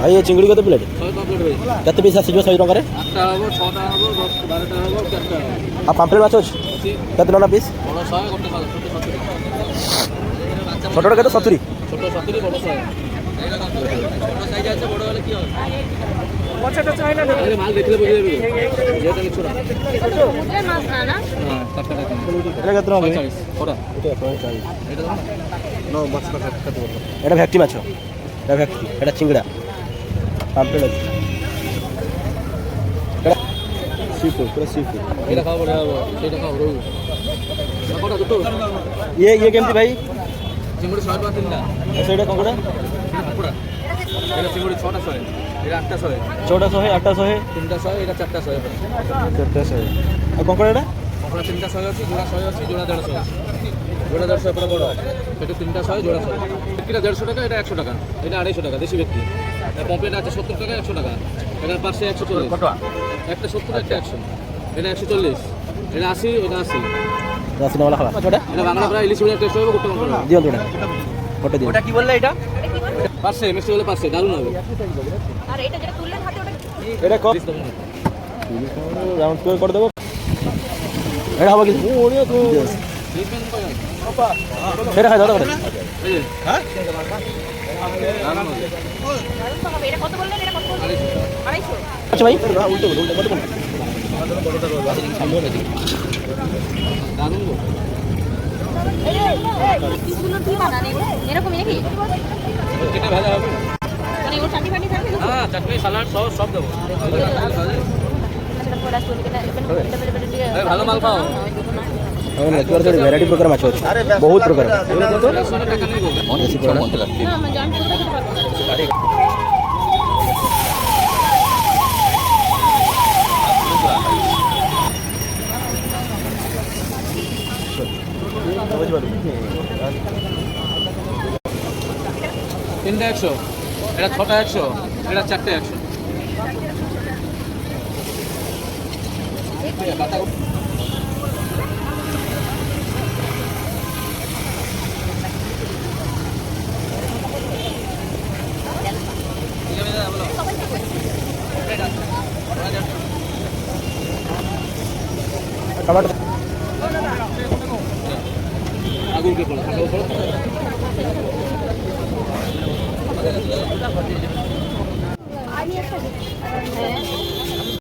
ভাই এই চিংড়ি কত প্লেট? 100 প্লেট ভাই। কেতে পিস আসিଯିବ 100 ଟଙ୍କାରେ? 8টা হবো, 6টা হবো, 12টা হবো, 4টা হবো। ଆଉ ପାମ୍ପଲେଟ୍ ମାଛ ଅଛି? କେତେ ଟଙ୍କା ପିସ୍? বড় 100, ଗୋଟେ 100, ছোট 70। ଛୋଟଟା କେତେ? 70। ছোট 70, বড় 100। ছোট সাইজ আছে, বড় হলে কি হবে? পছাটা চাই না আরে মাল দেখলে বুঝে যাবে। যেটা লিখছো না। সমুদ্রের মাছ না না হ্যাঁ, টাটকা টাটকা। এটা কেତେ ଟଙ୍କା? 45 কোটা। এটা 45। এটা দাও না। নো মাছটা କେତେ বড়? এটা ভেটকি মাছ। এটা ভেটকি, এটা চিংড়া। পাম্পলেট ଅଛି। এটা সি-ফুড, পুরো সি-ফুড। এটা খাও বড় হবে, সেটা খাও রোল। কোটা দুটো। ये কেমতি ভাই? চিংড়ি 100 টাকা তিনটা। ସେଇଟା କଙ୍କଡ଼ା? কোটা। এটা চিংড়ি 6টা 100, এটা 8টা 100, 6ଟା 100, 8ଟା 100, 3টা 100, এটা 4টা 100। 4ଟା 100। ଆଉ କଙ୍କଡ଼ାଟା? কখনো 3টা 100 আছে, জোড়া 100 আছে, জোড়া 150 আছে। জোড়া 150 এর বড়। এটা 3টা 100, জোড়া 100। এটা 150 টাকা, এটা 100 টাকা। এটা 250 টাকা দেশি ব্যক্তি। এটা পম্পলেট আছে 70 টাকা, 100 টাকা। এটা পাশে 140। একটা 70, একটা 100। এটা 140। এটা 80, এটা 80। 10 টাকা খাওয়া মাছটা? এটা বাংলা প্রায় ইলিশ মিডিয়াম টেস্ট হবে, গোটা কঙ্কড়া। দিও দিও ওটা দিও। ওটা কি বললে এটা? পাশে মিষ্টি হলে পাশে দারুণ হবে। আর এটা যেটা তুললেন হাতে ওটা এটা কত? রাউন্ড করে দেবো। এটা হবে কি? ওড়িয়া তো সেটা খাই দাও দাও। এই যে, হ্যাঁ? দারুণ হবে। দারুণ তো হবে। এটা কত বললেন? এটা কত বললেন? 250। আচ্ছা ভাই উল্টো উল্টো কত বল? দারুণ গো। পিসগুলো কি বানান এরকমই নাকি? চিকেন ভাজা হবে। মানে ওর চাটনি ফাটনি থাকবে? হ্যাঁ, চাটনি সালাড সব দেবো। সেটা পড়া শুরু করে এটা ভালো মাল খাও। ভ্যারাইটি প্রকার মাছ আছে, বহুত প্রকার। টাকা নেই গো। না আমি জানি কোথায় খেতে পারবো। তিনটা 100, এটা 6টা 100, এটা 4টে 100। টমেটো আগুন কে পড়া খাও পড়ো। হ্যাঁ